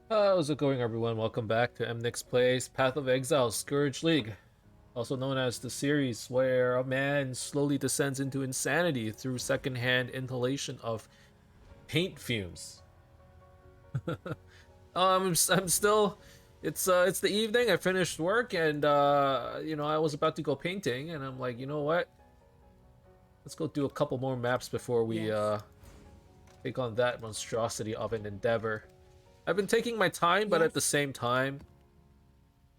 How's it going, everyone? Welcome back to Emnix Plays Path of Exile Scourge League, also known as the series where a man slowly descends into insanity through secondhand inhalation of paint fumes. I'm still. It's the evening. I finished work, and I was about to go painting, and I'm like, you know what? Let's go do a couple more maps before we Yes. take on that monstrosity of an endeavor. I've been taking my time, but at the Yes. same time,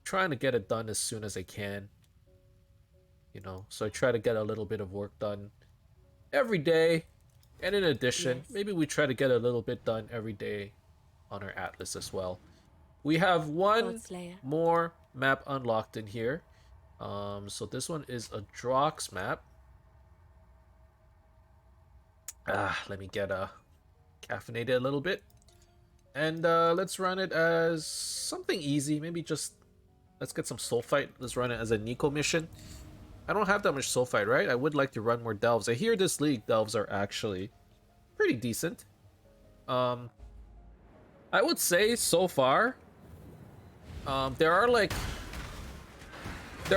trying to get it done as soon as I can. So I try to get a little bit of work done every day. And in addition, Yes. maybe we try to get a little bit done every day on our atlas as well. We have one Godslayer. more map unlocked in here. So this one is a Drox map. Let me get caffeinated a little bit. And let's run it as something easy. Maybe just let's get some sulfite. Let's run it as a Nico mission. I don't have that much sulfite, right? I would like to run more delves. I hear this league delves are actually pretty decent. Um, I would say so far, there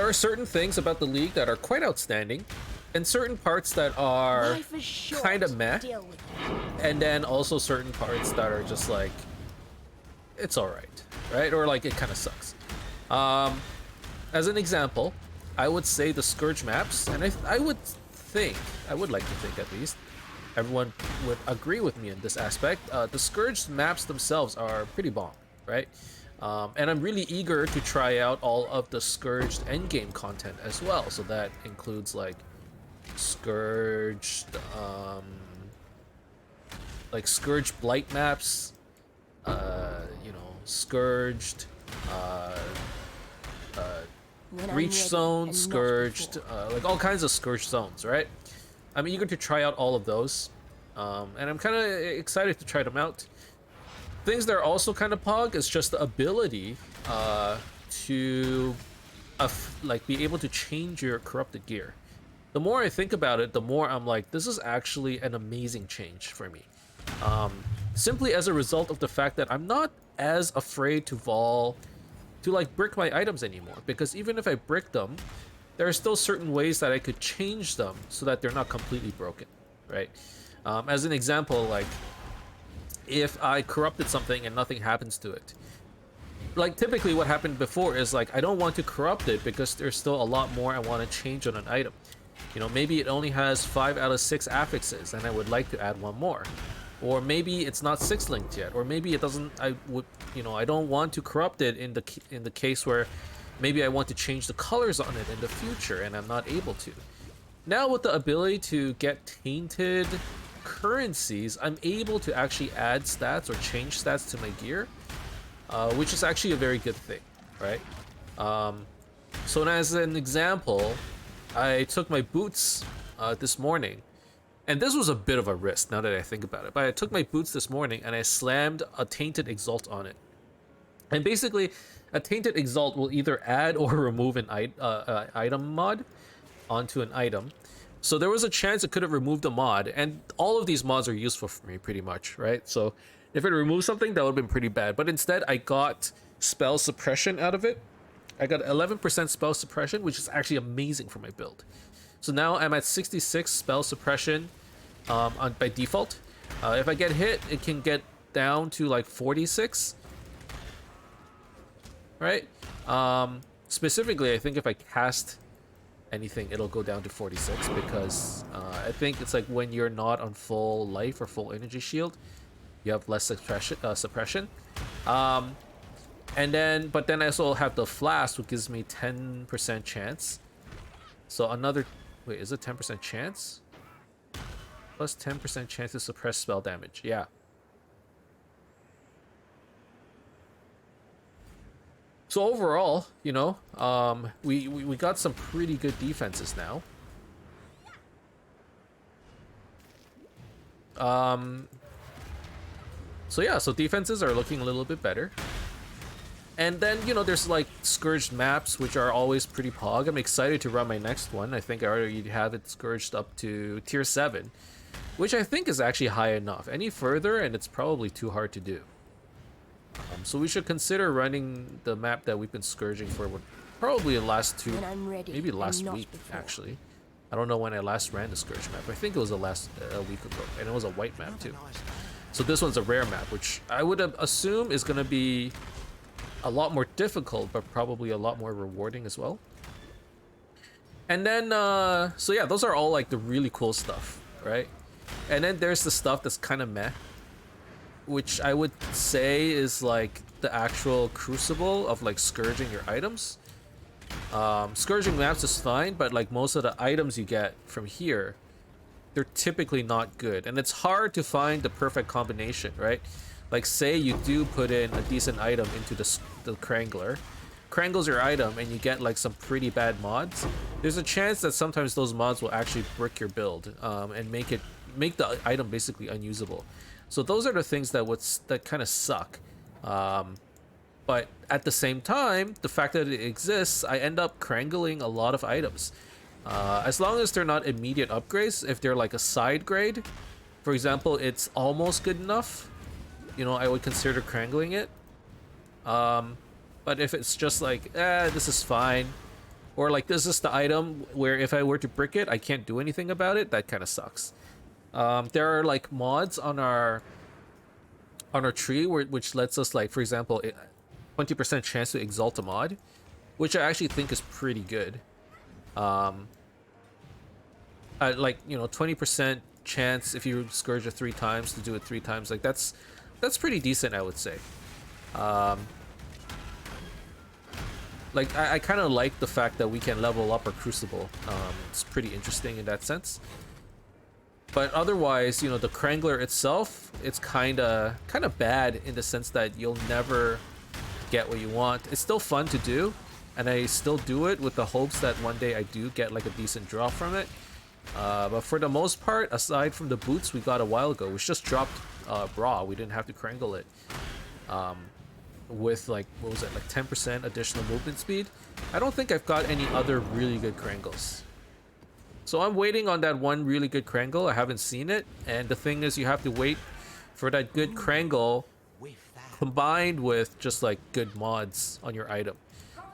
are certain things about the league that are quite outstanding, and certain parts that are Life is short. kind of meh, Deal with it. and then also certain parts that are just like it's all right, or like it kind of sucks. Um, as an example, I would say the Scourge maps, and I would like to think at least, everyone would agree with me in this aspect. The Scourge maps themselves are pretty bomb, right? And I'm really eager to try out all of the Scourged endgame content as well. So that includes Scourged, Scourge Blight maps, Scourged, uh, uh, When I'm Reach ready Zone, and not Scourged, before. like all kinds of Scourge zones, right? I'm eager to try out all of those, and I'm kind of excited to try them out. Things that are also kind of pog is just the ability to be able to change your corrupted gear. The more I think about it, the more I'm like, this is actually an amazing change for me. Um, Simply as a result of the fact that I'm not as afraid to brick my items anymore, because even if I brick them, there are still certain ways that I could change them so that they're not completely broken, right? As an example, like if I corrupted something and nothing happens to it, like typically what happened before is like I don't want to corrupt it because there's still a lot more I want to change on an item. Maybe it only has 5 out of 6 affixes and I would like to add one more. Or maybe it's not 6 linked yet, or maybe it doesn't. I don't want to corrupt it in the case where maybe I want to change the colors on it in the future and I'm not able to. Now with the ability to get tainted currencies, I'm able to actually add stats or change stats to my gear, which is actually a very good thing, right? Um, so as an example, I took my boots this morning, and this was a bit of a risk now that I think about it, but I took my boots this morning and I slammed a tainted exalt on it. And basically, a tainted exalt will either add or remove an item mod onto an item. So there was a chance it could have removed a mod, and all of these mods are useful for me pretty much, right? So if it removed something, that would have been pretty bad. But instead, I got spell suppression out of it. I got 11% spell suppression, which is actually amazing for my build. So now I'm at 66 spell suppression by default. If I get hit, it can get down to like 46, right? Specifically, I think if I cast anything, it'll go down to 46 because I think it's like when you're not on full life or full energy shield, you have less suppression. But then I also have the flask, which gives me 10% chance. So another, wait, is it 10% chance? Plus 10% chance to suppress spell damage. Yeah. So overall, we got some pretty good defenses now. So yeah, so defenses are looking a little bit better. And then, there's like Scourged maps, which are always pretty pog. I'm excited to run my next one. I think I already have it Scourged up to tier 7, which I think is actually high enough. Any further, and it's probably too hard to do. So we should consider running the map that we've been scourging for probably the last maybe last week actually. I don't know when I last ran the Scourge map. I think it was the last week ago, and it was a white map too. So this one's a rare map, which I would assume is gonna be a lot more difficult, but probably a lot more rewarding as well. And then, so yeah, those are all like the really cool stuff, right? And then there's the stuff that's kind of meh, which I would say is like the actual crucible of like scourging your items. Scourging maps is fine, but like most of the items you get from here, they're typically not good, and it's hard to find the perfect combination, right? Like say you do put in a decent item into the Krangler, Krangles your item, and you get like some pretty bad mods. There's a chance that sometimes those mods will actually brick your build and make the item basically unusable. So those are the things that kind of suck. But at the same time, the fact that it exists, I end up krangling a lot of items. As long as they're not immediate upgrades, if they're like a side grade, for example, it's almost good enough, you know, I would consider krangling it. But if it's just like, this is fine, or like this is the item where if I were to brick it, I can't do anything about it, that kind of sucks. There are like mods on our tree which lets us, like, for example, 20% chance to exalt a mod, which I actually think is pretty good. Like, you know, 20% chance if you scourge it 3 times to do it 3 times, like that's pretty decent, I would say. Like I kind of like the fact that we can level up our crucible. It's pretty interesting in that sense. But otherwise, you know, the Krangler itself, it's kind of bad in the sense that you'll never get what you want. It's still fun to do, and I still do it with the hopes that one day I do get like a decent draw from it. But for the most part, aside from the boots we got a while ago, which just dropped raw, we didn't have to Krangle it. With like, what was it, like 10% additional movement speed, I don't think I've got any other really good Krangles. So I'm waiting on that one really good Krangle. I haven't seen it, and the thing is, you have to wait for that good Krangle combined with just like good mods on your item.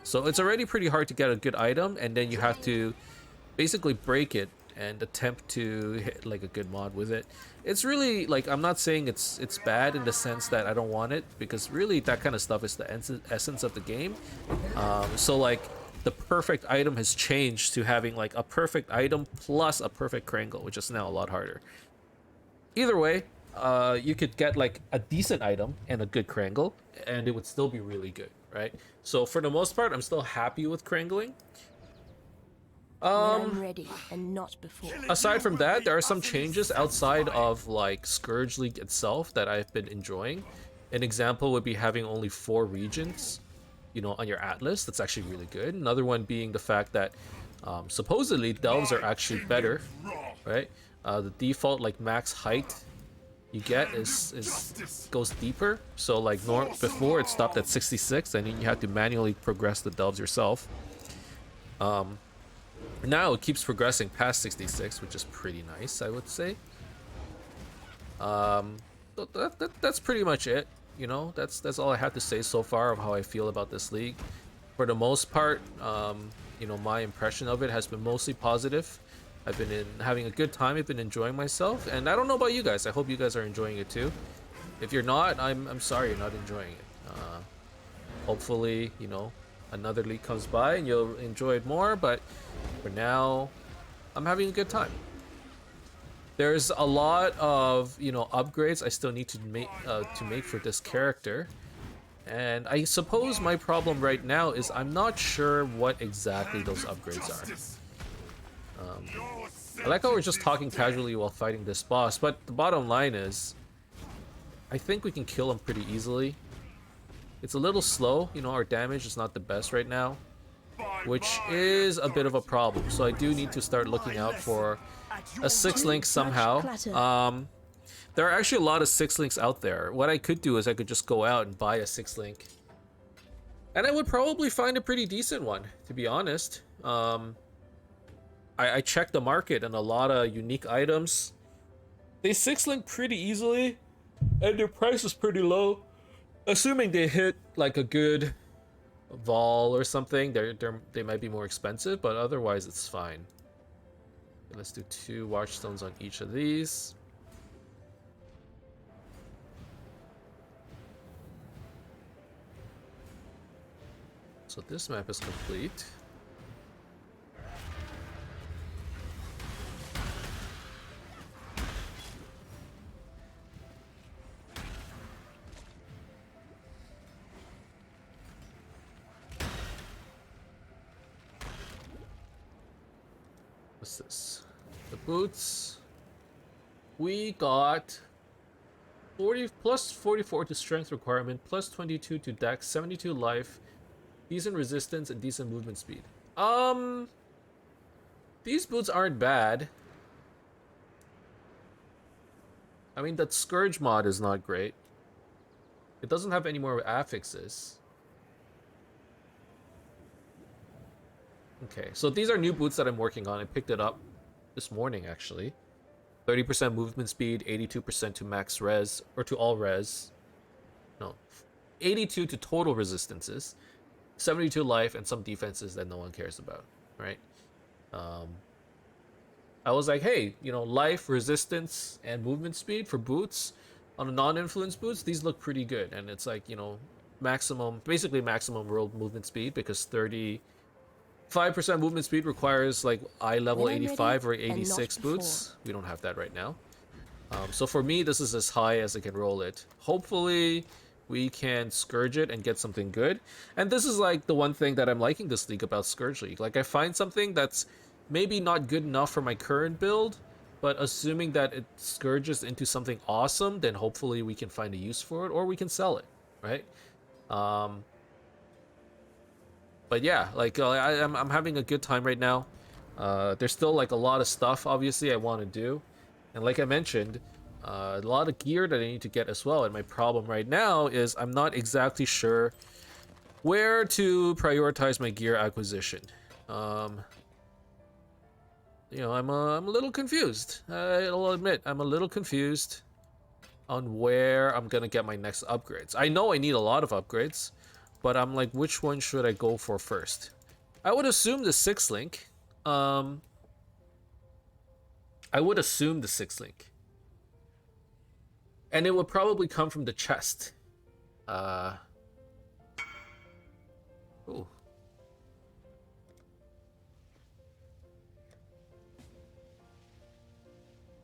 So it's already pretty hard to get a good item, and then you have to basically break it and attempt to hit like a good mod with it. It's really like, I'm not saying it's bad in the sense that I don't want it, because really that kind of stuff is the essence of the game. So like the perfect item has changed to having like a perfect item plus a perfect Krangle, which is now a lot harder. Either way, you could get like a decent item and a good Krangle, and it would still be really good, right? So for the most part, I'm still happy with Krangling. I'm ready, and not before. Aside from that, there are some changes outside of like Scourge League itself that I've been enjoying. An example would be having only 4 regions, you know, on your atlas. That's actually really good. Another one being the fact that supposedly delves are actually better, right? The default like max height you get goes deeper. So like before it stopped at 66, and then you had to manually progress the delves yourself. Now it keeps progressing past 66, which is pretty nice, I would say. That's pretty much it. You know, that's all I have to say so far of how I feel about this league. For the most part, you know, my impression of it has been mostly positive. I've been having a good time. I've been enjoying myself, and I don't know about you guys. I hope you guys are enjoying it too. If you're not, I'm sorry you're not enjoying it. Hopefully, you know, another league comes by and you'll enjoy it more, but for now, I'm having a good time. There's a lot of, you know, upgrades I still need to make for this character, and I suppose my problem right now is I'm not sure what exactly those upgrades are. I like how we're just talking casually while fighting this boss, but the bottom line is, I think we can kill him pretty easily. It's a little slow, you know, our damage is not the best right now, which is a bit of a problem. So I do need to start looking out for a 6-link somehow. There are actually a lot of 6-links out there. What I could do is I could just go out and buy a 6-link, and I would probably find a pretty decent one, to be honest. I checked the market, and a lot of unique items, they 6-link pretty easily, and their price is pretty low. Assuming they hit like a good vol or something, they might be more expensive, but otherwise it's fine. Let's do 2 watchstones on each of these. So this map is complete. What's this? The boots. We got 40 plus 44 to strength requirement, plus 22 to dex, 72 life, decent resistance, and decent movement speed. These boots aren't bad. I mean, that Scourge mod is not great. It doesn't have any more affixes. Okay, so these are new boots that I'm working on. I picked it up this morning, actually. 30% movement speed, 82% to max res, or to all res. No, 82 to total resistances, 72 life, and some defenses that no one cares about, right? I was like, hey, you know, life, resistance, and movement speed for boots on the non-influence boots, these look pretty good. And it's like, you know, basically maximum world movement speed, because 35% movement speed requires like eye level 85 or 86 boots. We don't have that right now. So for me, this is as high as I can roll it. Hopefully, we can Scourge it and get something good. And this is like the one thing that I'm liking this league about Scourge League. Like, I find something that's maybe not good enough for my current build, but assuming that it Scourges into something awesome, then hopefully we can find a use for it, or we can sell it, right? But yeah, like I'm having a good time right now. There's still like a lot of stuff, obviously, I want to do. And like I mentioned, a lot of gear that I need to get as well. And my problem right now is I'm not exactly sure where to prioritize my gear acquisition. You know, I'm a little confused. I'll admit, I'm a little confused on where I'm gonna get my next upgrades. I know I need a lot of upgrades, but I'm like, which one should I go for first? I would assume the 6 link. I would assume the 6 link. And it would probably come from the chest. Ooh.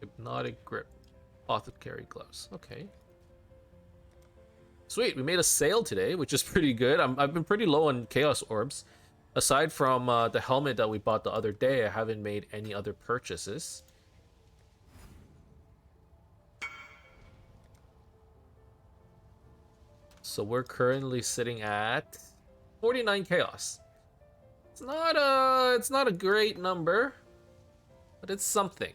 Hypnotic grip. Apothecary gloves. Okay. Sweet, we made a sale today, which is pretty good. I've been pretty low on chaos orbs. Aside from the helmet that we bought the other day, I haven't made any other purchases. So we're currently sitting at 49 chaos. It's not a great number, but it's something.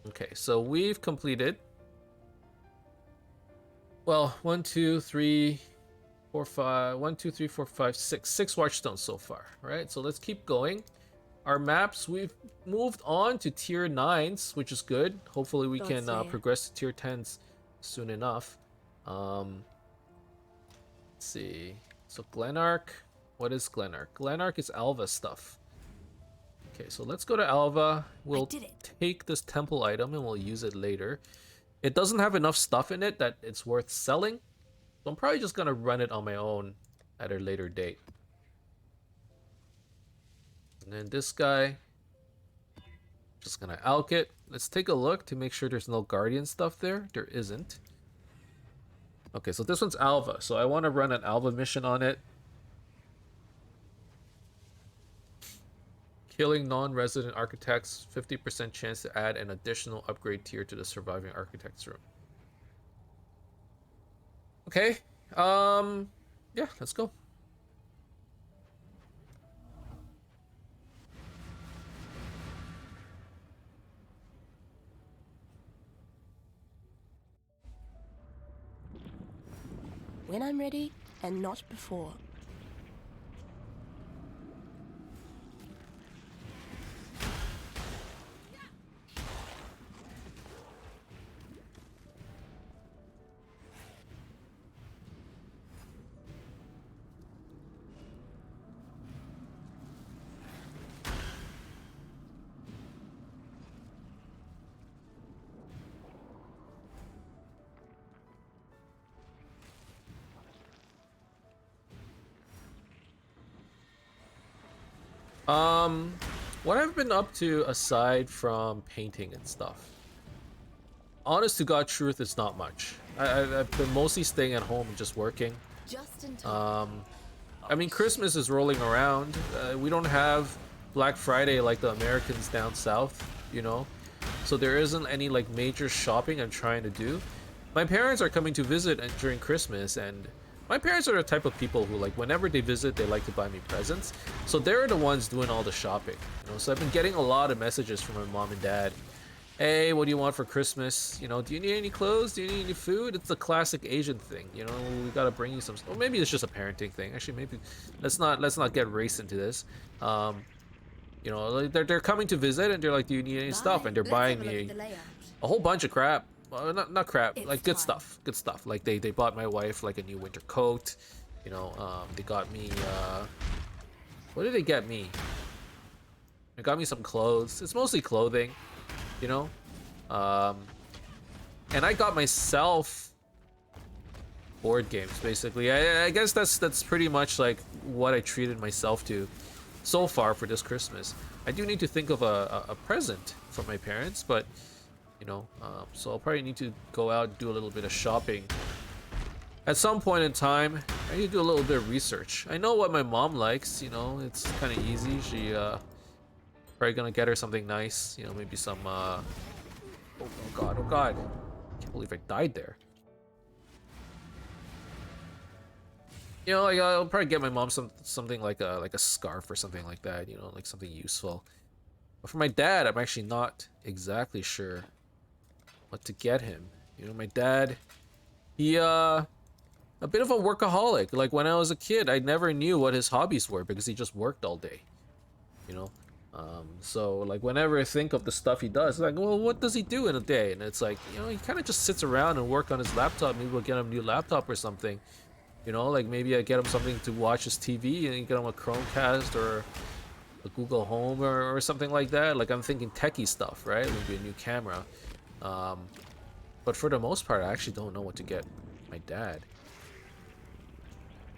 Okay, so we've completed, well, 1, 2, 3, 4, 5, 1, 2, 3, 4, 5, 6. 6 watchstones so far, right? So let's keep going. Our maps, we've moved on to tier 9s, which is good. Hopefully we can progress to tier 10s soon enough. Let's see. So Glenark, what is Glenark? Glenark is Alva stuff. Okay, so let's go to Alva. We'll take this temple item and we'll use it later. It doesn't have enough stuff in it that it's worth selling, so I'm probably just gonna run it on my own at a later date. And then this guy, just gonna alch it. Let's take a look to make sure there's no guardian stuff there. There isn't. Okay, so this one's Alva, so I want to run an Alva mission on it. Killing non-resident architects, 50% chance to add an additional upgrade tier to the surviving architect's room. Okay, yeah, let's go. When I'm ready, and not before. Um, what I've been up to aside from painting and stuff, honest to God truth, it's not much. I've been mostly staying at home and just working. Just in time. I mean, Christmas is rolling around. We don't have Black Friday like the Americans down south, you know? So there isn't any like major shopping I'm trying to do. My parents are coming to visit during Christmas, and my parents are the type of people who, like, whenever they visit, they like to buy me presents. So they're the ones doing all the shopping, you know? So I've been getting a lot of messages from my mom and dad. Hey, what do you want for Christmas? You know, do you need any clothes? Do you need any food? It's the classic Asian thing, you know. We gotta bring you some. Or maybe it's just a parenting thing. Actually, maybe let's not get race into this. You know, like they're coming to visit, and they're like, "Do you need any stuff?" And they're buying me a whole bunch of crap. Not crap, like good stuff. Good stuff. Like they bought my wife like a new winter coat. You know, they got me. What did they get me? They got me some clothes. It's mostly clothing. You know, and I got myself board games. Basically, I guess that's pretty much like what I treated myself to so far for this Christmas. I do need to think of a present for my parents, but you know, so I'll probably need to go out and do a little bit of shopping at some point in time. I need to do a little bit of research. I know what my mom likes. You know, it's kind of easy. She probably gonna get her something nice, you know, maybe some oh god, oh god. Can't believe I died there. You know, like, I'll probably get my mom something like a scarf or something like that, you know, like something useful. But for my dad, I'm actually not exactly sure what to get him. You know, my dad, he a bit of a workaholic. Like when I was a kid, I never knew what his hobbies were because he just worked all day. You know? So like whenever I think of the stuff he does, like, well, what does he do in a day? And it's like, you know, he kind of just sits around and work on his laptop. Maybe we'll get him a new laptop or something. You know, like maybe I get him something to watch his TV and get him a Chromecast or a Google Home or something like that. Like I'm thinking techie stuff, right? Maybe a new camera. But for the most part, I actually don't know what to get my dad.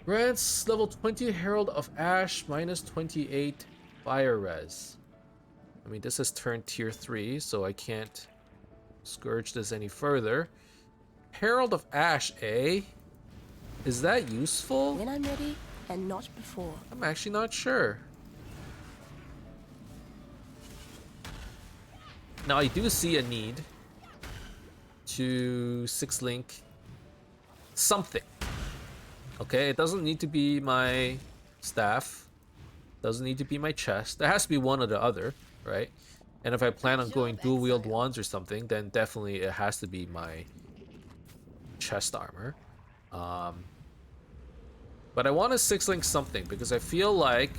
Grants level 20 Herald of Ash minus 28 fire res. I mean, this has turned tier 3, so I can't scourge this any further. Herald of Ash, eh? Is that useful? When I'm ready, and not before. I'm actually not sure. Now, I do see a need to 6-link something. Okay, it doesn't need to be my staff. Doesn't need to be my chest. There has to be one or the other, right? And if I plan on going dual wield wands or something, then definitely it has to be my chest armor. But I want to 6-link something because I feel like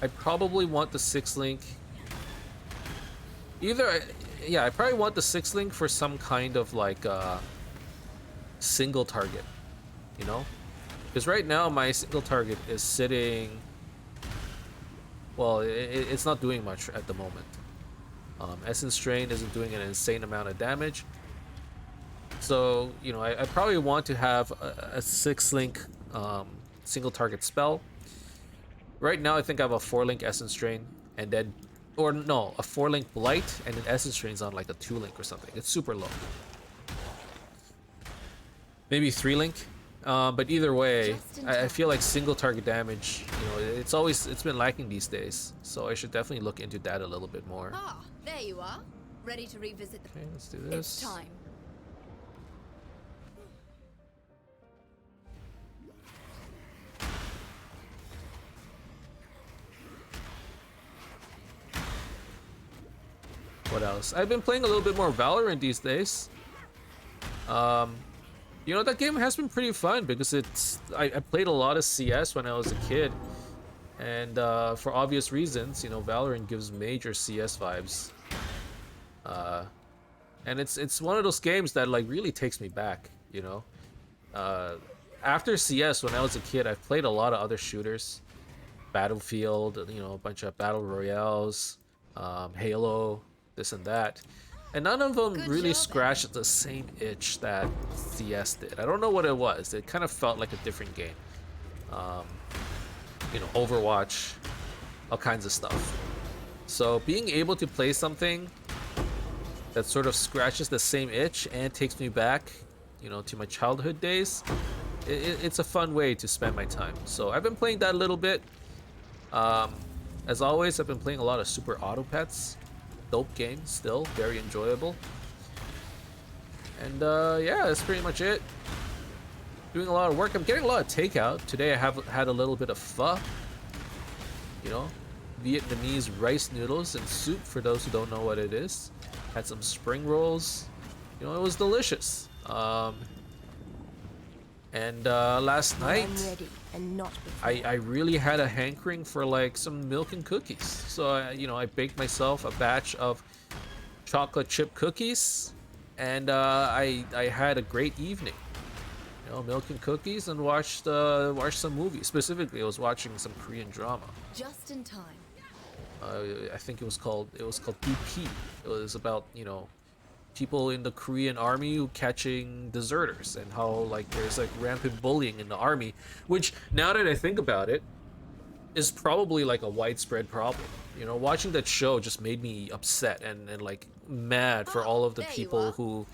I probably want the 6-link. Yeah, I probably want the 6-link for some kind of like single target, you know? Because right now my single target is sitting, well, it's not doing much at the moment. Essence Strain isn't doing an insane amount of damage. So, you know, I probably want to have a 6-link single target spell. Right now I think I have a 4-link Essence Strain, and then, or no, a 4-link Blight, and then Essence Strain's on like a 2-link or something. It's super low. Maybe 3-link. But either way, I feel like single target damage, you know, it's been lacking these days. So I should definitely look into that a little bit more. Ah, there you are. Ready to revisit the... Okay, let's do this. It's time. What else? I've been playing a little bit more Valorant these days. You know, that game has been pretty fun because I played a lot of CS when I was a kid. And for obvious reasons, you know, Valorant gives major CS vibes. And it's one of those games that like really takes me back, you know. After CS, when I was a kid, I've played a lot of other shooters. Battlefield, you know, a bunch of Battle Royales, Halo, this and that. And none of them really scratched the same itch that CS did. I don't know what it was. It kind of felt like a different game. you know, Overwatch, all kinds of stuff. So being able to play something that sort of scratches the same itch and takes me back, you know, to my childhood days, it's a fun way to spend my time. So I've been playing that a little bit. As always, I've been playing a lot of Super Auto Pets. Dope game, still very enjoyable. And yeah, that's pretty much it. Doing a lot of work. I'm getting a lot of takeout. Today I have had a little bit of pho. You know, Vietnamese rice noodles and soup for those who don't know what it is. Had some spring rolls. You know, it was delicious. Last night, I'm ready and not before. I really had a hankering for like some milk and cookies. So you know, I baked myself a batch of chocolate chip cookies, and I had a great evening. You know, milk and cookies, and watched some movies. Specifically, I was watching some Korean drama. Just in time. I think it was called DP. It was about, you know, people in the Korean army catching deserters, and how like there's like rampant bullying in the army, which now that I think about it, is probably like a widespread problem. You know, watching that show just made me upset and like mad for all of the there you people are. who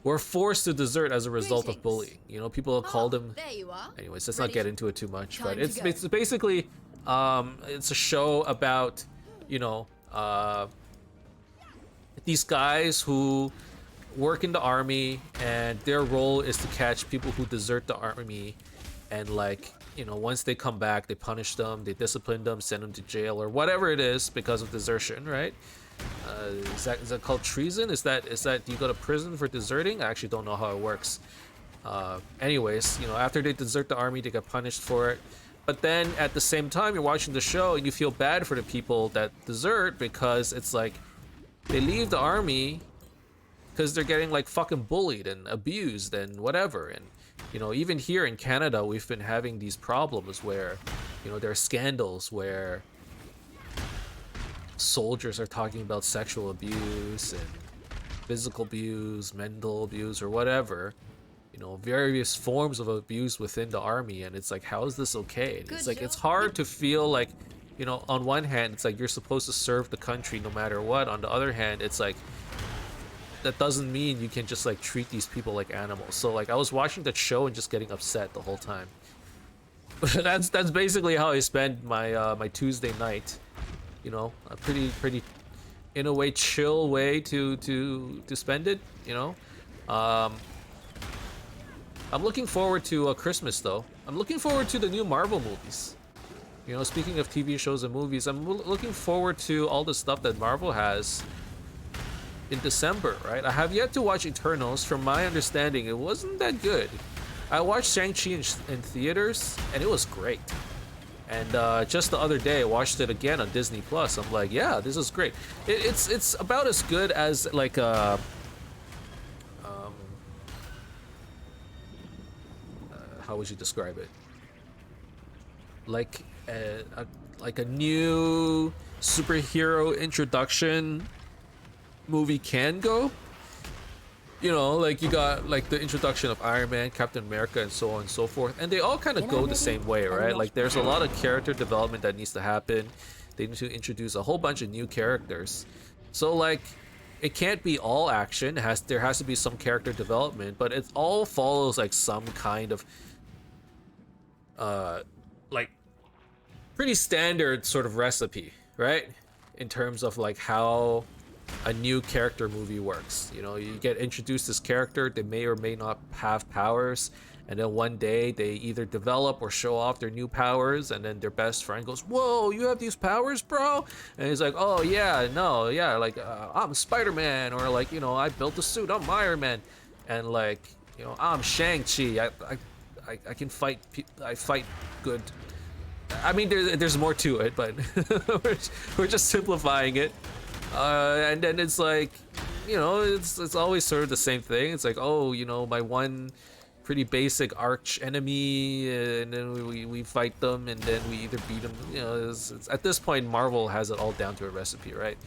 were forced to desert as a result of Greetings. bullying. You know, people called them. There you are. Anyways, let's Ready not get to- into it too much. Time But to it's go. basically it's a show about, you know, these guys who work in the army, and their role is to catch people who desert the army, and like, you know, once they come back, they punish them, they discipline them, send them to jail or whatever it is because of desertion, right? Is that called treason? Is that do you go to prison for deserting? I actually don't know how it works. Anyways, you know, after they desert the army, they get punished for it. But then at the same time, you're watching the show and you feel bad for the people that desert, because it's like they leave the army because they're getting like fucking bullied and abused and whatever. And you know, even here in Canada, we've been having these problems where, you know, there are scandals where soldiers are talking about sexual abuse and physical abuse, mental abuse, or whatever. You know, various forms of abuse within the army, and it's like, how is this okay? And it's Good like, it's job. hard to feel like, you know, on one hand, it's like you're supposed to serve the country no matter what. On the other hand, it's like, that doesn't mean you can just like treat these people like animals. So like, I was watching that show and just getting upset the whole time. That's basically how I spend my my Tuesday night. You know, a pretty in a way chill way to spend it. You know, I'm looking forward to Christmas though. I'm looking forward to the new Marvel movies. You know, speaking of TV shows and movies, I'm looking forward to all the stuff that Marvel has in December, right? I have yet to watch Eternals. From my understanding, it wasn't that good. I watched Shang-Chi in theaters, and it was great. And just the other day, I watched it again on Disney Plus. I'm like, yeah, this is great. It's about as good as like how would you describe it? Like a new superhero introduction movie can go. You know, like you got like the introduction of Iron Man, Captain America, and so on and so forth, and they all kind of go the same way, right? Like there's a lot of character development that needs to happen. They need to introduce a whole bunch of new characters. So like, it can't be all action. There has to be some character development, but it all follows like some kind of like pretty standard sort of recipe, right? In terms of like how a new character movie works. You know, you get introduced this character, they may or may not have powers, and then one day they either develop or show off their new powers, and then their best friend goes, "Whoa, you have these powers, bro?" And he's like, "Oh yeah, no, yeah, like I'm Spider-Man," or like, you know, "I built a suit, I'm Iron Man," and like, you know, "I'm Shang-Chi, I can fight, I fight good." I mean, there's more to it, but we're just simplifying it. And then it's like, you know, it's always sort of the same thing. It's like, oh, you know, my one pretty basic arch enemy, and then we fight them, and then we either beat them. You know, it's at this point, Marvel has it all down to a recipe, right?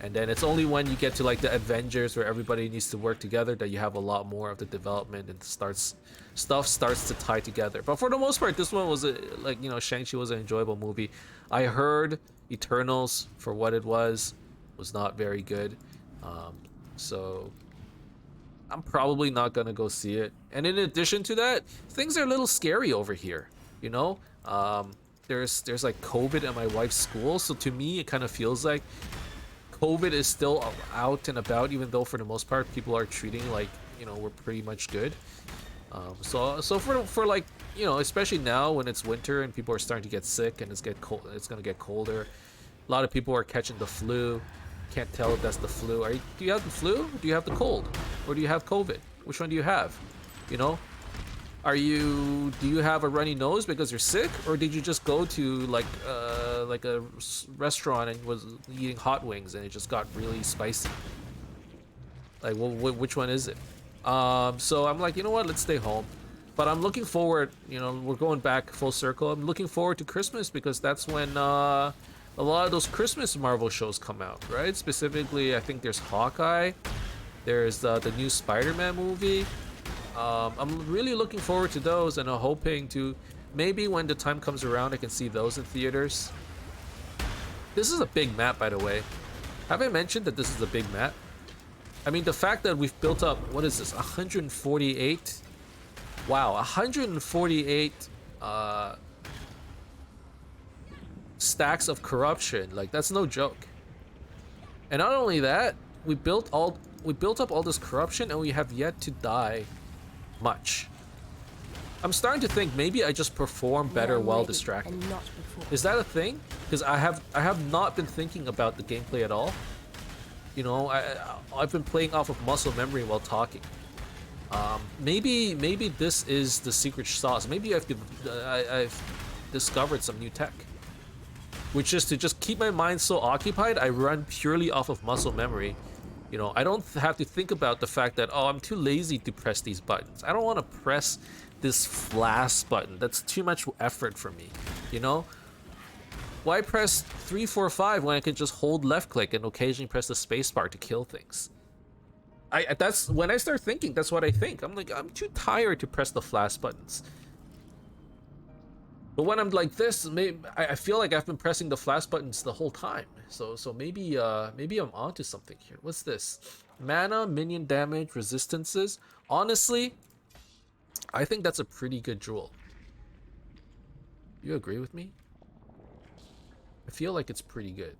And then it's only when you get to like the Avengers where everybody needs to work together that you have a lot more of the development and stuff starts to tie together. But for the most part, this one was like, you know, Shang-Chi was an enjoyable movie. I heard Eternals, for what it was not very good. So I'm probably not gonna go see it. And in addition to that, things are a little scary over here, you know? There's like COVID at my wife's school, so to me it kind of feels like COVID is still out and about, even though for the most part people are treating like, you know, we're pretty much good. So for like, you know, especially now when it's winter and people are starting to get sick and it's gonna get colder. A lot of people are catching the flu. Can't tell if that's the flu. Do you have the flu? Do you have the cold? Or do you have COVID? Which one do you have? You know? Do you have a runny nose because you're sick, or did you just go to like a restaurant and was eating hot wings and it just got really spicy? Like, which one is it? So I'm like, you know what? Let's stay home. But I'm looking forward. You know, we're going back full circle. I'm looking forward to Christmas because that's when a lot of those Christmas Marvel shows come out, right? Specifically, I think there's Hawkeye. There's the new Spider-Man movie. I'm really looking forward to those, and I'm hoping to maybe when the time comes around I can see those in theaters. This is a big map, by the way. Have I mentioned that this is a big map? I mean, the fact that we've built up, what is this, 148? Wow, 148 stacks of corruption. Like, that's no joke. And not only that, we built up all this corruption and we have yet to die much. I'm starting to think maybe I just perform better while distracted. Is that a thing? Because I have not been thinking about the gameplay at all. You know, I've been playing off of muscle memory while talking. Maybe this is the secret sauce. Maybe I've discovered some new tech, which is to just keep my mind so occupied. I run purely off of muscle memory. You know, I don't have to think about the fact that, oh, I'm too lazy to press these buttons. I don't want to press this flash button. That's too much effort for me, you know? Why press 3, 4, 5 when I can just hold left click and occasionally press the spacebar to kill things? That's when I start thinking, that's what I think. I'm like, I'm too tired to press the flash buttons. But when I'm like this, maybe I feel like I've been pressing the flash buttons the whole time. So maybe I'm onto something here. What's this? Mana, minion damage, resistances. Honestly, I think that's a pretty good jewel. You agree with me? I feel like it's pretty good.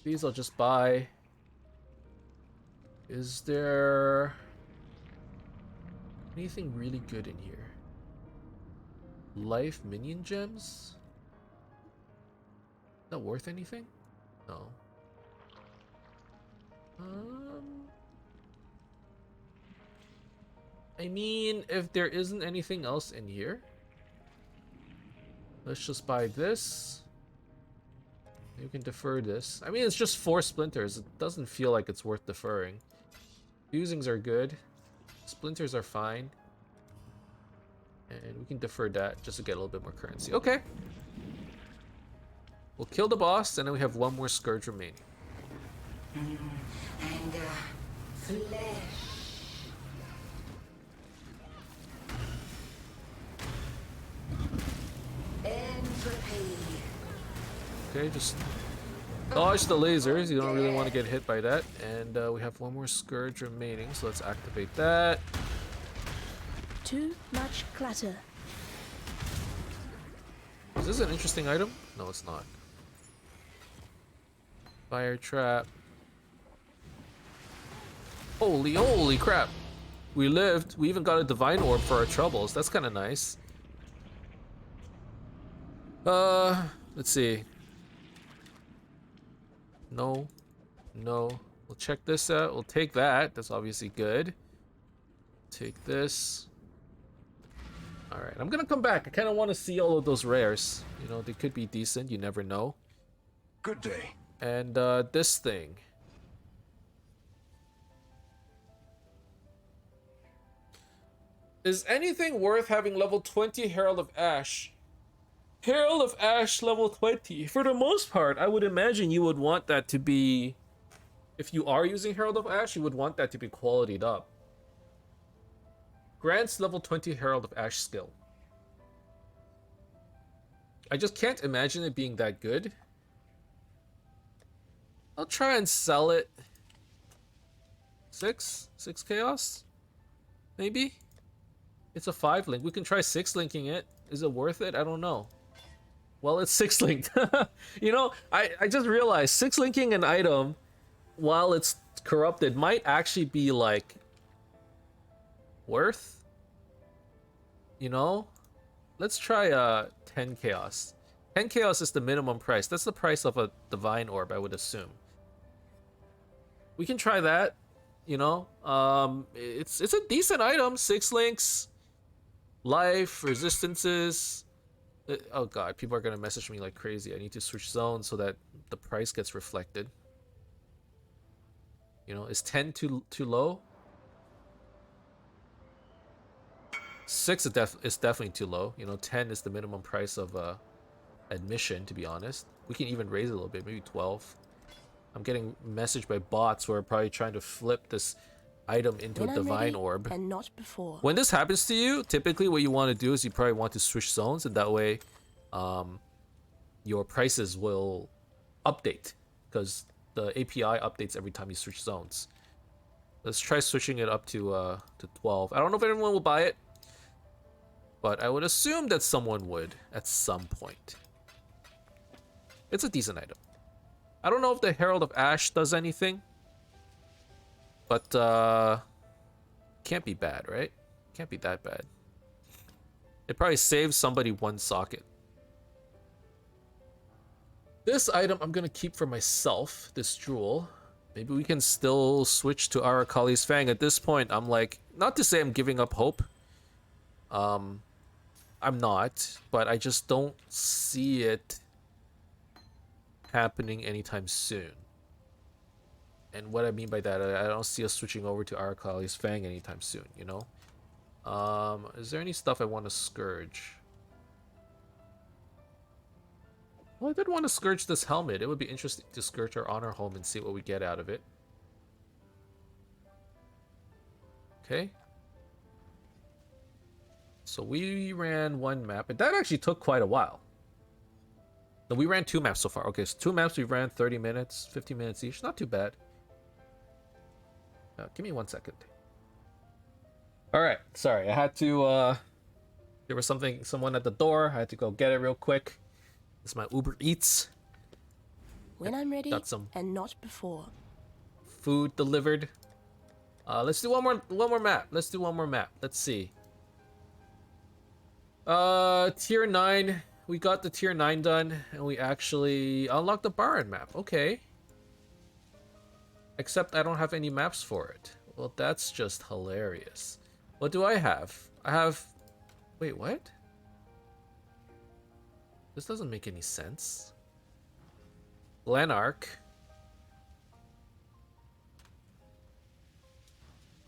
These I'll just buy. Is there anything really good in here? Life minion gems? Is that worth anything? No. I mean, if there isn't anything else in here, let's just buy this. You can defer this. I mean, it's just 4 splinters. It doesn't feel like it's worth deferring. Fusings are good. Splinters are fine. And we can defer that just to get a little bit more currency. Okay. We'll kill the boss, and then we have 1 more Scourge remaining. And flesh. Entropy. Okay, just dodge the lasers. You don't really want to get hit by that. And we have 1 more Scourge remaining, so let's activate that. Too much clutter. Is this an interesting item? No, it's not. Fire trap. Holy crap. We lived. We even got a divine orb for our troubles. That's kind of nice. Let's see. No. We'll check this out. We'll take that. That's obviously good. Take this. Alright, I'm gonna come back. I kind of want to see all of those rares. You know, they could be decent. You never know. Good day. And this thing. Is anything worth having level 20 Herald of Ash Herald of Ash level 20. For the most part, I would imagine you would want that to be... If you are using Herald of Ash, you would want that to be qualityed up. Grants level 20 Herald of Ash skill. I just can't imagine it being that good. I'll try and sell it. 6 chaos? Maybe? It's a 5 link. We can try 6 linking it. Is it worth it? I don't know. Well, it's 6 linked. You know, I just realized 6 linking an item while it's corrupted might actually be like worth. You know? Let's try 10 chaos. 10 chaos is the minimum price. That's the price of a divine orb, I would assume. We can try that. You know, it's a decent item. 6 links, life, resistances. Oh god, people are gonna message me like crazy. I need to switch zones so that the price gets reflected. You know, is 10 too low? 6 is definitely too low. You know, 10 is the minimum price of admission. To be honest, we can even raise it a little bit, maybe 12. I'm getting messaged by bots who are probably trying to flip this item into a divine orb. And not before. When this happens to you, typically what you want to do is you probably want to switch zones, and that way your prices will update, because the API updates every time you switch zones. Let's try switching it up to 12. I don't know if anyone will buy it, but I would assume that someone would at some point. It's a decent item. I don't know if the Herald of Ash does anything, but can't be bad, right? Can't be that bad. It probably saves somebody 1 socket. This item I'm gonna keep for myself, this jewel. Maybe we can still switch to Arakali's Fang. At this point, I'm like, not to say I'm giving up hope. I'm not, but I just don't see it happening anytime soon. And what I mean by that, I don't see us switching over to Arakali's Fang anytime soon, you know? Is there any stuff I want to Scourge? Well, I did want to Scourge this helmet. It would be interesting to Scourge our honor home and see what we get out of it. Okay. So we ran 1 map, and that actually took quite a while. No, we ran 2 maps so far. Okay, so 2 maps we ran 30 minutes, 50 minutes each. Not too bad. Give me 1 second. Alright, sorry. I had to, there was someone at the door. I had to go get it real quick. This is my Uber Eats. When I'm ready, Got some and not before. food delivered. Let's do one more map. Let's do one more map. Let's see. Tier 9. We got the tier 9 done, and we actually unlocked the Baron map. Okay. Except I don't have any maps for it. Well, that's just hilarious. What do I have? I have... Wait, what? This doesn't make any sense. Glenark.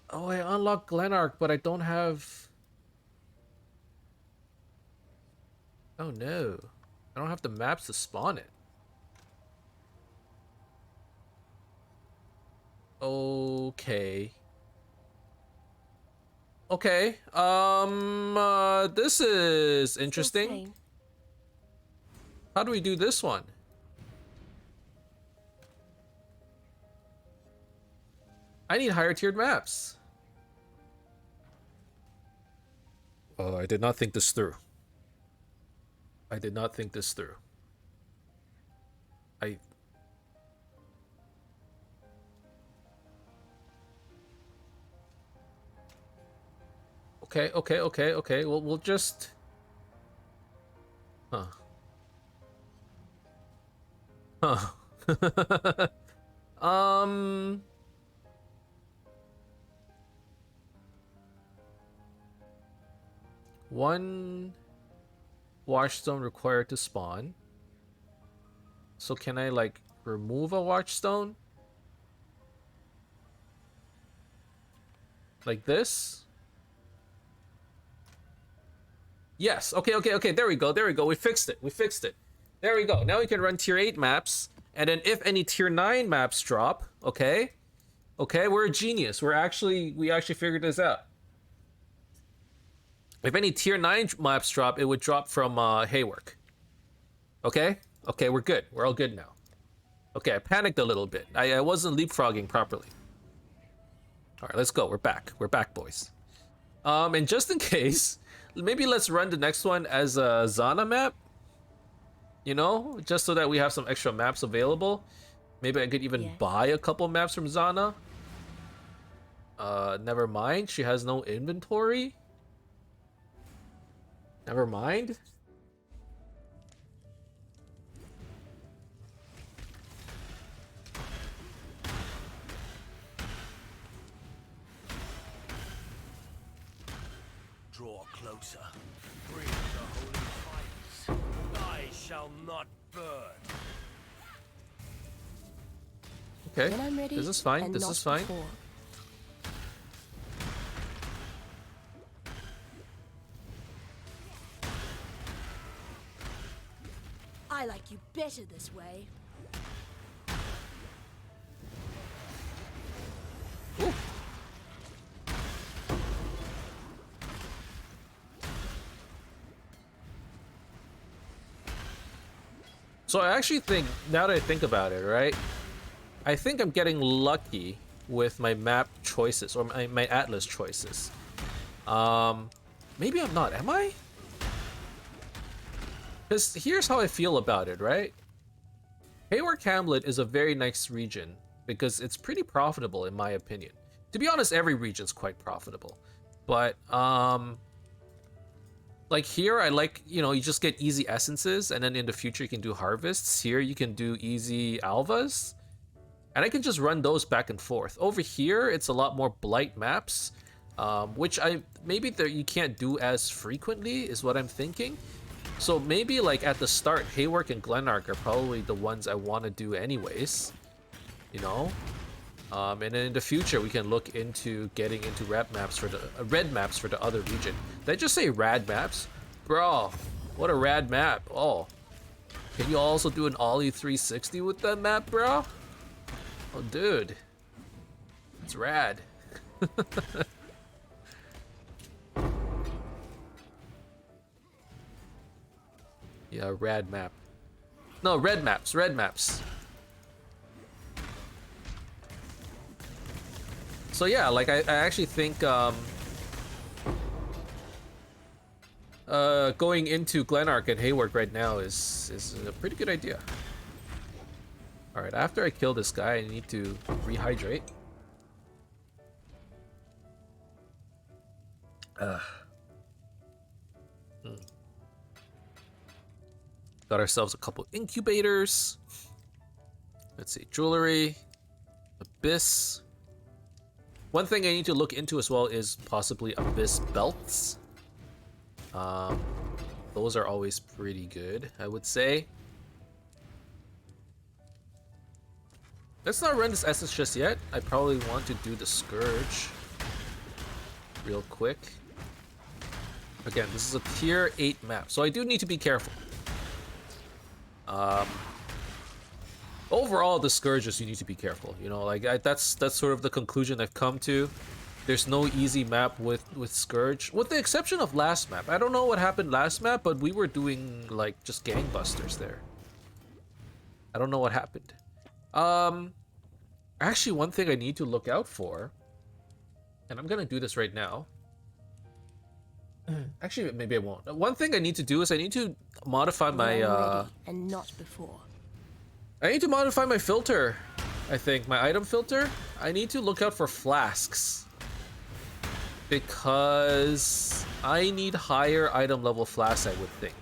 Oh, I unlocked Glenark, but I don't have... Oh no. I don't have the maps to spawn it. Okay. Okay. This is interesting. How do we do this one? I need higher tiered maps. Oh, I did not think this through. I did not think this through. Okay. Well, we'll just... Huh. One watchstone required to spawn. So can I like remove a watchstone? Like this? Yes. Okay. There we go. We fixed it. There we go. Now we can run tier 8 maps. And then if any tier 9 maps drop, okay, we're a genius. We actually figured this out. If any tier 9 maps drop, it would drop from Haywork. Okay, we're good. We're all good now. Okay, I panicked a little bit. I wasn't leapfrogging properly. All right, let's go. We're back, boys. And just in case, maybe let's run the next one as a Zana map. You know, just so that we have some extra maps available. Maybe I could even buy a couple maps from Zana. Never mind. She has no inventory. Never mind. Draw closer. Bring the holy fires. I shall not burn. Okay, When I'm ready this is fine. and This not is fine. before. I like you better this way. Ooh. So I actually think, now that I think about it, right? I think I'm getting lucky with my map choices, or my atlas choices. Maybe I'm not, am I? Because here's how I feel about it, right? Haywork Hamlet is a very nice region because it's pretty profitable in my opinion. To be honest, every region's quite profitable. But, like here, I like, you know, you just get easy essences, and then in the future you can do harvests. Here you can do easy alvas, and I can just run those back and forth. Over here, it's a lot more blight maps, which you can't do as frequently, is what I'm thinking. So maybe like at the start, Haywork and Glenark are probably the ones I want to do anyways, you know. And then in the future, we can look into getting into red maps for the other region. Did I just say rad maps? Bro, what a rad map. Oh, can you also do an Ollie 360 with that map, bro? Oh, dude, it's rad. Yeah, rad map. No, red maps. So yeah, like I actually think going into Glenark and Haywork right now is a pretty good idea. All right, after I kill this guy, I need to rehydrate. Got ourselves a couple incubators. Let's see, jewelry, abyss. One thing I need to look into as well is possibly abyss belts. Those are always pretty good, I would say. Let's not run this essence just yet. I probably want to do the Scourge real quick. Again, this is a tier 8 map, so I do need to be careful. Overall, the Scourges, you need to be careful. You know, like that's sort of the conclusion I've come to. There's no easy map with Scourge, with the exception of last map. I don't know what happened last map, but we were doing like just gangbusters there. I don't know what happened. Actually, one thing I need to look out for, and I'm gonna do this right now. Actually, maybe I won't. One thing I need to do is I need to modify my Ready and not before. I need to modify my filter. I think my item filter. I need to look out for flasks because I need higher item level flasks, I would think.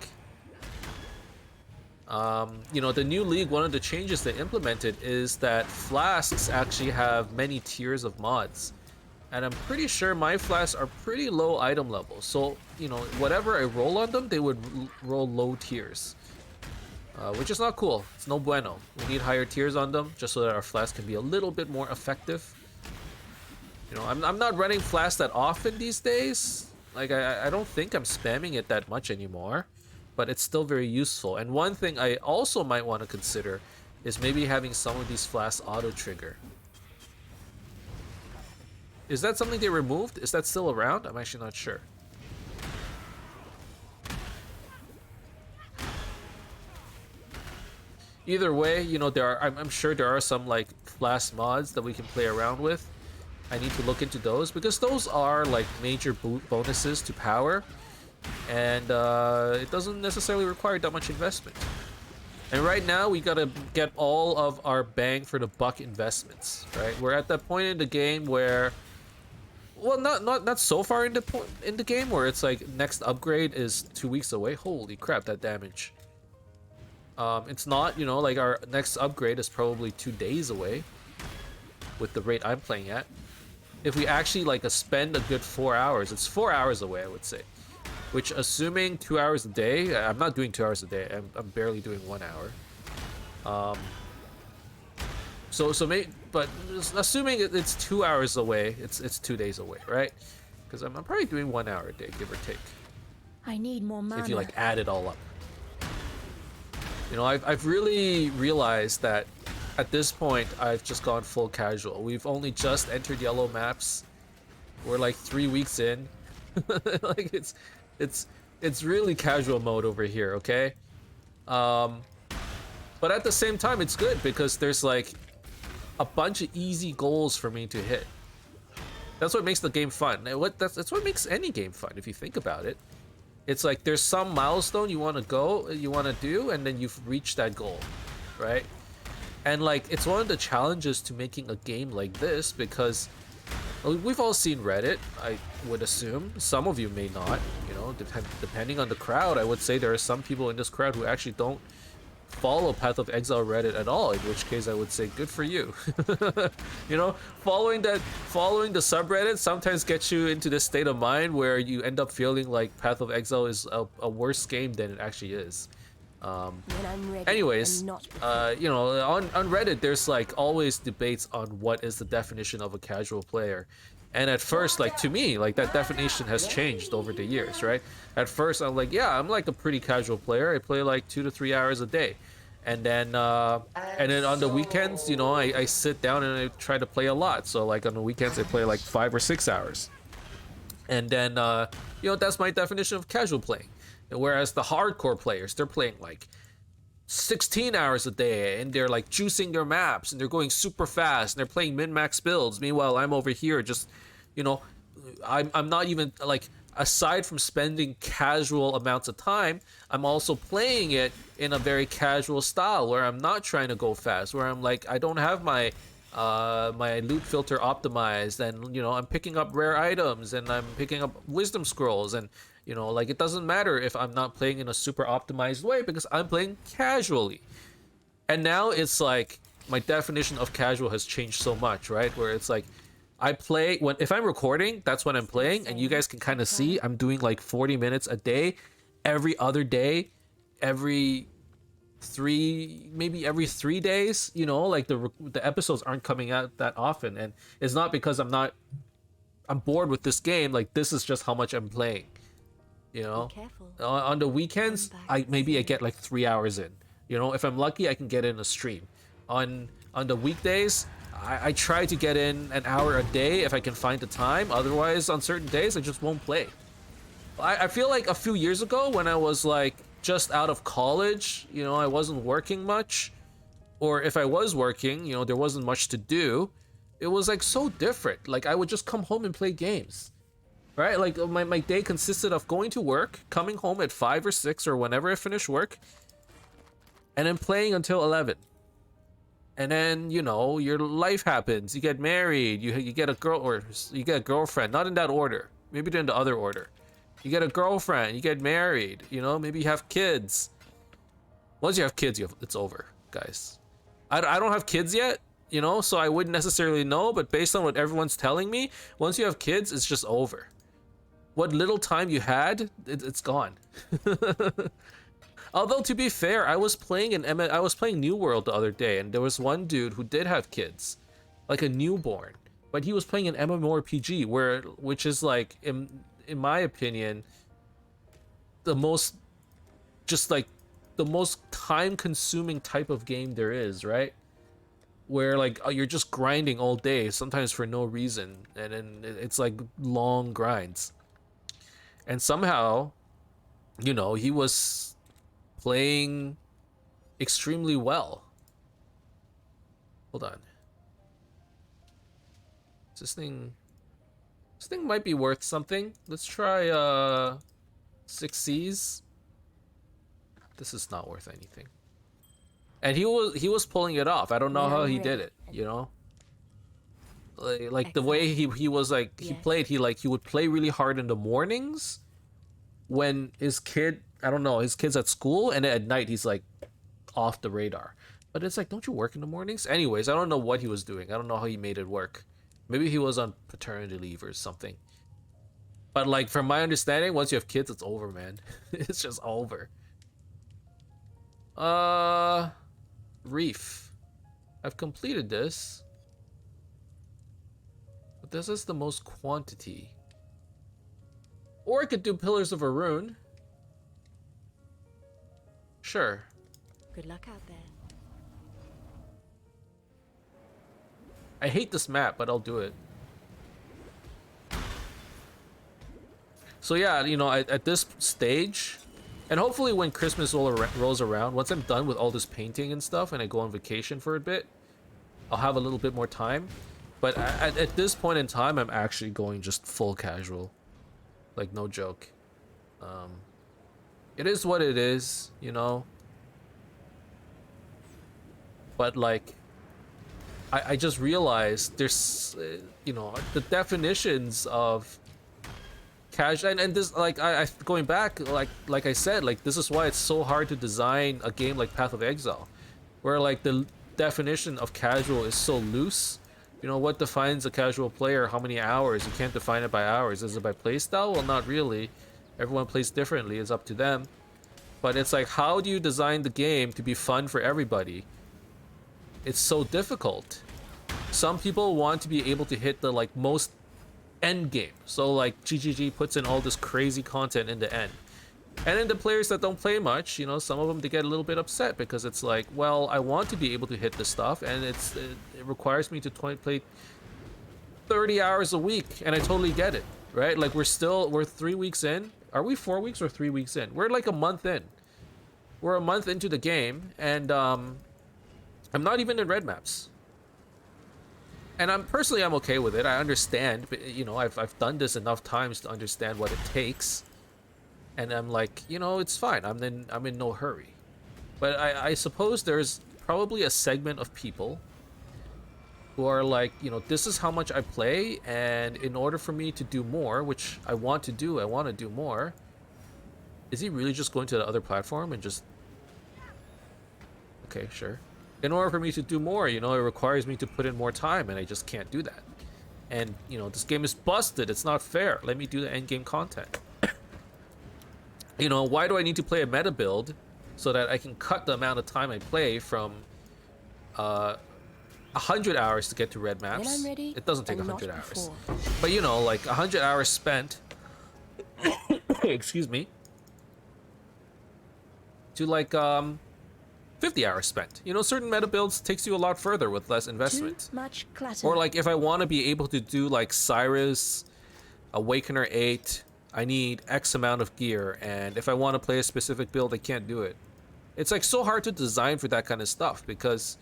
You know, the new league, one of the changes they implemented is that flasks actually have many tiers of mods. And I'm pretty sure my flasks are pretty low item level. So, you know, whatever I roll on them, they would roll low tiers. Which is not cool. It's no bueno. We need higher tiers on them just so that our flasks can be a little bit more effective. You know, I'm not running flasks that often these days. Like, I don't think I'm spamming it that much anymore, but it's still very useful. And one thing I also might want to consider is maybe having some of these flasks auto-trigger. Is that something they removed? Is that still around? I'm actually not sure. Either way, you know, I'm sure there are some like flask mods that we can play around with. I need to look into those because those are like major bonuses to power, and it doesn't necessarily require that much investment. And right now we gotta get all of our bang for the buck investments, right? We're at that point in the game where, well, not so far in the game where it's like next upgrade is 2 weeks away. Holy crap, that damage. It's not, you know, like our next upgrade is probably 2 days away with the rate I'm playing at. If we actually like spend a good 4 hours, it's 4 hours away, I would say. Which, assuming 2 hours a day, I'm not doing 2 hours a day. I'm barely doing 1 hour. But assuming it's 2 hours away, it's 2 days away, right? Because I'm probably doing 1 hour a day, give or take. I need more mana. If you like add it all up. You know, I've really realized that at this point I've just gone full casual. We've only just entered yellow maps. We're like 3 weeks in. Like it's really casual mode over here, okay? But at the same time it's good because there's like a bunch of easy goals for me to hit. That's what makes the game fun. And that's what makes any game fun if you think about it. It's like there's some milestone you want to do, and then you've reached that goal, right? And like it's one of the challenges to making a game like this because we've all seen Reddit, I would assume. Some of you may not, you know, depending on the crowd. I would say there are some people in this crowd who actually don't follow Path of Exile Reddit at all, in which case I would say good for you. You know, following the subreddit sometimes gets you into this state of mind where you end up feeling like Path of Exile is a worse game than it actually is. Anyways, you know, on Reddit there's like always debates on what is the definition of a casual player. And at first, like, to me, like, that definition has changed over the years, right? At first, I'm like, yeah, I'm like a pretty casual player. I play like 2 to 3 hours a day. And then on the weekends, you know, I sit down and I try to play a lot. So, like, on the weekends, I play like 5 or 6 hours. And then, you know, that's my definition of casual playing. Whereas the hardcore players, they're playing like 16 hours a day, and they're like juicing their maps, and they're going super fast, and they're playing min-max builds. Meanwhile, I'm over here just, you know, I'm not even like, aside from spending casual amounts of time, I'm also playing it in a very casual style where I'm not trying to go fast, where I'm like, I don't have my my loot filter optimized, and you know, I'm picking up rare items, and I'm picking up wisdom scrolls, and you know, like, it doesn't matter if I'm not playing in a super optimized way because I'm playing casually. And now it's like my definition of casual has changed so much, right? Where it's like I play if I'm recording, that's when I'm playing, and you guys can kind of see I'm doing like 40 minutes a day, every other day, every 3 days, you know, like the episodes aren't coming out that often, and it's not because I'm bored with this game. Like, this is just how much I'm playing. You know, on the weekends, I get like 3 hours in. You know, if I'm lucky, I can get in a stream. On the weekdays, I try to get in an hour a day if I can find the time. Otherwise, on certain days, I just won't play. I feel like a few years ago when I was like just out of college, you know, I wasn't working much, or if I was working, you know, there wasn't much to do. It was like so different. Like, I would just come home and play games. Right? Like, my day consisted of going to work, coming home at 5 or 6 or whenever I finish work, and then playing until 11. And then, you know, your life happens. You get married, you get a girl, or you get a girlfriend. Not in that order. Maybe in the other order. You get a girlfriend, you get married, you know, maybe you have kids. Once you have kids, it's over, guys. I don't have kids yet, you know, so I wouldn't necessarily know, but based on what everyone's telling me, once you have kids, it's just over. What little time you had, it's gone. Although, to be fair, I was playing New World the other day, and there was one dude who did have kids, like a newborn, but he was playing an MMORPG which is like in my opinion, the most, just like the most time-consuming type of game there is, right? Where like you're just grinding all day, sometimes for no reason, and then it's like long grinds. And somehow, you know, he was playing extremely well. Hold on. This thing might be worth something. Let's try 6 Cs. This is not worth anything. And he was pulling it off. I don't know how he did it, you know? Like the way he was like, he played, he would play really hard in the mornings when his kid, I don't know, his kid's at school, and at night he's like off the radar. But it's like, don't you work in the mornings? Anyways, I don't know what he was doing. I don't know how he made it work. Maybe he was on paternity leave or something. But like, from my understanding, once you have kids, it's over, man. It's just over. Reef. I've completed this. But this is the most quantity. Or I could do Pillars of Arun. Sure. Good luck out there. I hate this map, but I'll do it. So yeah, you know, at this stage, and hopefully when Christmas rolls around, once I'm done with all this painting and stuff and I go on vacation for a bit, I'll have a little bit more time. But at this point in time, I'm actually going just full casual. Like, no joke. It is what it is, you know? But like, I just realized there's, you know, the definitions of casual, and this, like, I going back, like I said, like, this is why it's so hard to design a game like Path of Exile, where like the definition of casual is so loose. You know, what defines a casual player? How many hours? You can't define it by hours. Is it by playstyle? Well, not really. Everyone plays differently. It's up to them. But it's like, how do you design the game to be fun for everybody? It's so difficult. Some people want to be able to hit the like most end game. So like GGG puts in all this crazy content in the end. And then the players that don't play much, you know, some of them, they get a little bit upset because it's like, well, I want to be able to hit this stuff, and it requires me to play 30 hours a week, and I totally get it, right? Like, we're 3 weeks in. Are we 4 weeks or 3 weeks in? We're like a month in. We're a month into the game, and I'm not even in red maps. And I'm okay with it. I understand, but, you know, I've done this enough times to understand what it takes. And I'm like, you know, it's fine. I'm in no hurry. But I suppose there's probably a segment of people who are like, you know, this is how much I play, and in order for me to do more, which I want to do more. Is he really just going to the other platform and just... Okay, sure. In order for me to do more, you know, it requires me to put in more time, and I just can't do that. And, you know, this game is busted. It's not fair. Let me do the end game content. You know, why do I need to play a meta build so that I can cut the amount of time I play from 100 hours to get to red maps? When I'm ready, It doesn't take and 100 not hours. before. But, you know, like 100 hours spent, excuse me, to like 50 hours spent. You know, certain meta builds takes you a lot further with less investment. Too much clutter. Or like if I want to be able to do like Cyrus, Awakener 8, I need X amount of gear, and if I want to play a specific build, I can't do it. It's like so hard to design for that kind of stuff because,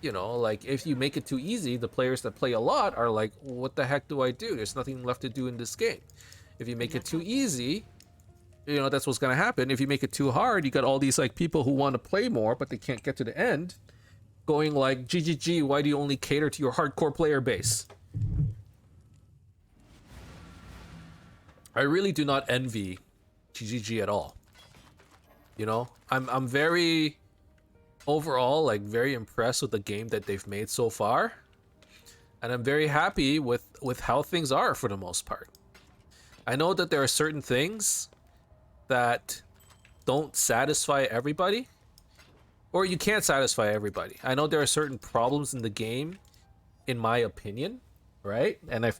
you know, like if you make it too easy, the players that play a lot are like, what the heck do I do? There's nothing left to do in this game. If you make it too easy, you know, that's what's gonna happen. If you make it too hard, you got all these like people who want to play more, but they can't get to the end, going like, GGG, why do you only cater to your hardcore player base? I really do not envy GGG at all. You know, I'm very, overall, like very impressed with the game that they've made so far, and I'm very happy with how things are for the most part. I know that there are certain things that don't satisfy everybody, or you can't satisfy everybody. I know there are certain problems in the game, in my opinion, right? And I've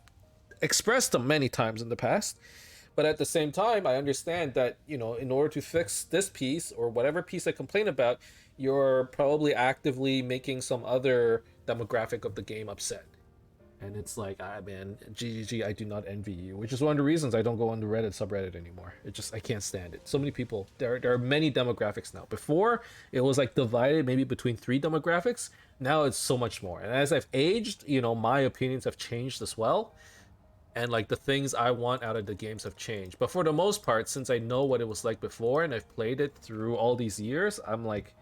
expressed them many times in the past. But at the same time, I understand that, you know, in order to fix this piece or whatever piece I complain about, you're probably actively making some other demographic of the game upset. And it's like, ah, man, GGG, I do not envy you, which is one of the reasons I don't go on the Reddit subreddit anymore. It just, I can't stand it. So many people, there are many demographics now. Before, it was like divided maybe between 3 demographics. Now it's so much more. And as I've aged, you know, my opinions have changed as well. And like the things I want out of the games have changed. But for the most part, since I know what it was like before and I've played it through all these years, I'm like,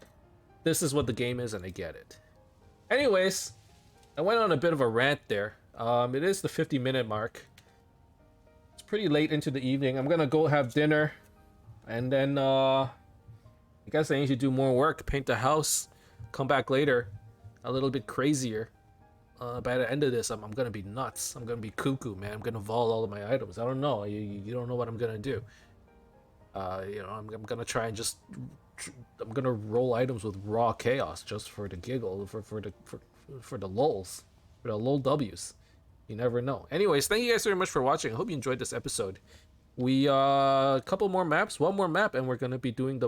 this is what the game is and I get it. Anyways, I went on a bit of a rant there. It is the 50-minute mark. It's pretty late into the evening. I'm gonna go have dinner, and then I guess I need to do more work, paint the house, come back later, a little bit crazier. By the end of this, I'm gonna be nuts. I'm gonna be cuckoo, man. I'm gonna vault all of my items. I don't know. You don't know what I'm gonna do. You know, I'm gonna try and just I'm gonna roll items with raw chaos just for the giggle, for the lulz, for the lol W's. You never know. Anyways, thank you guys very much for watching. I hope you enjoyed this episode. We a couple more maps, one more map, and we're gonna be doing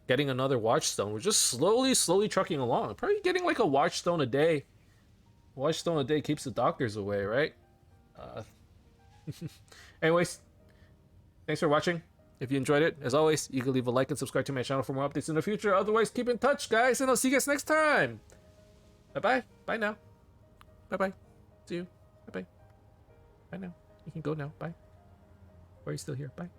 getting another watchstone. We're just slowly trucking along. Probably getting like a watchstone a day. Watchstone a day keeps the doctors away, right? Anyways, thanks for watching. If you enjoyed it, as always, you can leave a like and subscribe to my channel for more updates in the future. Otherwise, keep in touch, guys, and I'll see you guys next time. Bye-bye. Bye now. Bye-bye. See you. Bye-bye. Bye now. You can go now. Bye. Or are you still here? Bye.